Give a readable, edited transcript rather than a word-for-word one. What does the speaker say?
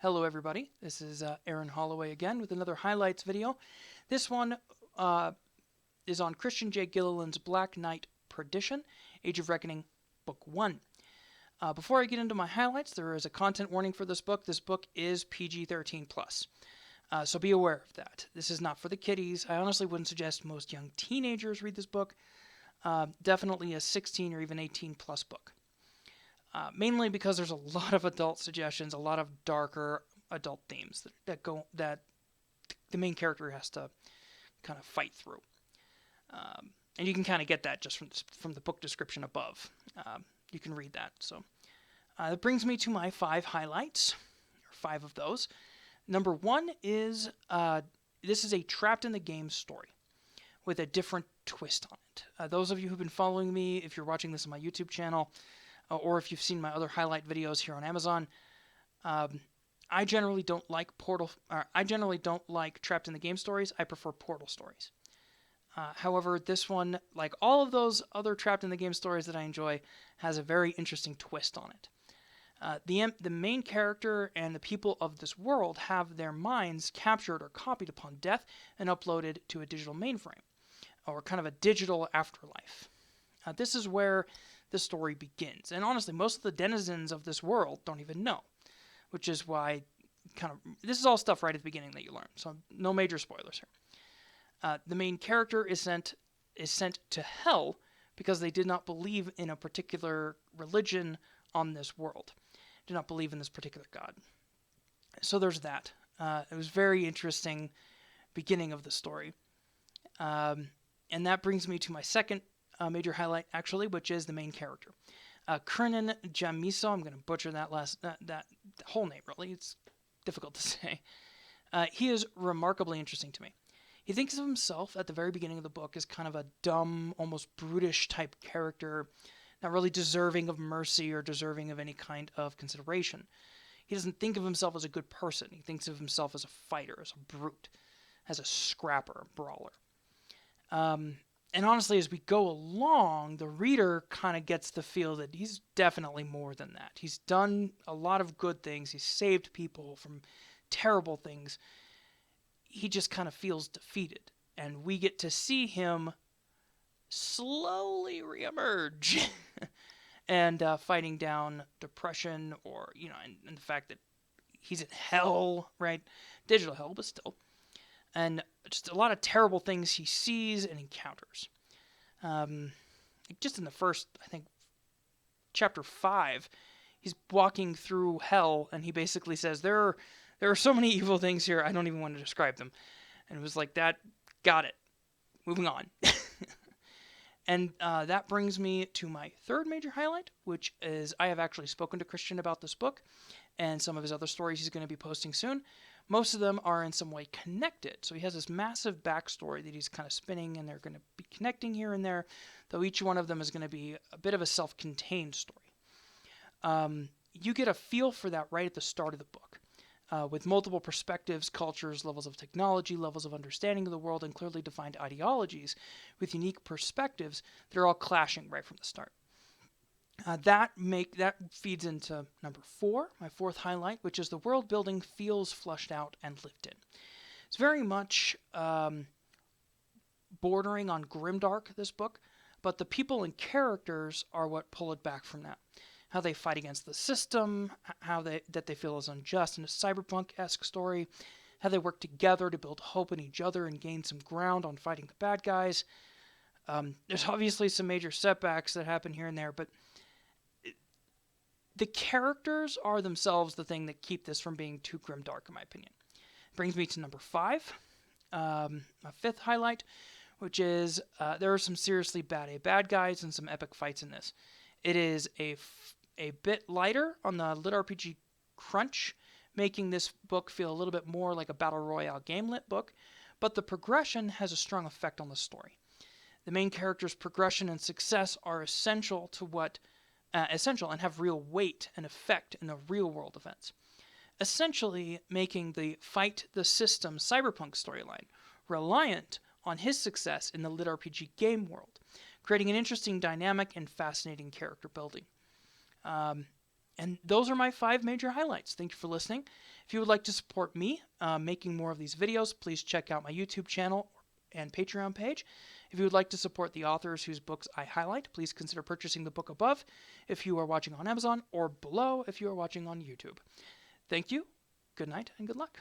Hello everybody, this is Aaron Holloway again with another highlights video. This one is on Christian J. Gilliland's Black Knight Perdition, Age of Reckoning, Book 1. Before I get into my highlights, there is a content warning for this book. This book is PG-13+, so be aware of that. This is not for the kiddies. I honestly wouldn't suggest most young teenagers read this book. Definitely a 16 or even 18+ book. Mainly because there's a lot of adult suggestions, a lot of darker adult themes that the main character has to kind of fight through. And you can kind of get that just from the book description above. You can read that. So that brings me to my 5 highlights, or 5 of those. Number 1 is this is a trapped in the game story with a different twist on it. Those of you who've been following me, if you're watching this on my YouTube channel, or if you've seen my other highlight videos here on Amazon, I generally don't like trapped in the game stories. I prefer portal stories. However, this one, like all of those other trapped in the game stories that I enjoy, has a very interesting twist on it. The main character and the people of this world have their minds captured or copied upon death and uploaded to a digital mainframe, or kind of a digital afterlife. This is where the story begins. And honestly, most of the denizens of this world don't even know, which is why this is all stuff right at the beginning that you learn, so no major spoilers here. The main character is sent to hell because they did not believe in a particular religion on this world, did not believe in this particular god. So there's that. It was very interesting beginning of the story. And that brings me to my second major highlight, actually, which is the main character. Kernan Jamiso, I'm going to butcher that whole name, really. It's difficult to say. He is remarkably interesting to me. He thinks of himself at the very beginning of the book as kind of a dumb, almost brutish type character, not really deserving of mercy or deserving of any kind of consideration. He doesn't think of himself as a good person. He thinks of himself as a fighter, as a brute, as a scrapper, a brawler. And honestly, as we go along, the reader kind of gets the feel that he's definitely more than that. He's done a lot of good things. He's saved people from terrible things. He just kind of feels defeated. And we get to see him slowly reemerge and fighting down depression or, and the fact that he's in hell, right? Digital hell, but still. And just a lot of terrible things he sees and encounters. Just in the first, I think, chapter 5, he's walking through hell, and he basically says, there are so many evil things here, I don't even want to describe them. And it was like that, got it. Moving on. And that brings me to my third major highlight, which is I have actually spoken to Christian about this book and some of his other stories he's going to be posting soon. Most of them are in some way connected. So he has this massive backstory that he's kind of spinning, and they're going to be connecting here and there, though each one of them is going to be a bit of a self-contained story. You get a feel for that right at the start of the book, with multiple perspectives, cultures, levels of technology, levels of understanding of the world, and clearly defined ideologies with unique perspectives that are all clashing right from the start. That feeds into number 4, my fourth highlight, which is the world building feels flushed out and lived in. It's very much bordering on grimdark, this book, but the people and characters are what pull it back from that. How they fight against the system, how they feel is unjust in a cyberpunk-esque story, how they work together to build hope in each other and gain some ground on fighting the bad guys. There's obviously some major setbacks that happen here and there, but the characters are themselves the thing that keep this from being too grimdark, in my opinion. Brings me to number 5, my fifth highlight, which is there are some seriously bad guys and some epic fights in this. It is a bit lighter on the LitRPG crunch, making this book feel a little bit more like a Battle Royale game-lit book, but the progression has a strong effect on the story. The main character's progression and success are essential and have real weight and effect in the real-world events, essentially making the fight the system cyberpunk storyline reliant on his success in the LitRPG game world, creating an interesting dynamic and fascinating character building. And those are my 5 major highlights. Thank you for listening. If you would like to support me making more of these videos, please check out my YouTube channel and Patreon page. If you would like to support the authors whose books I highlight, please consider purchasing the book above if you are watching on Amazon, or below if you are watching on YouTube. Thank you, good night, and good luck.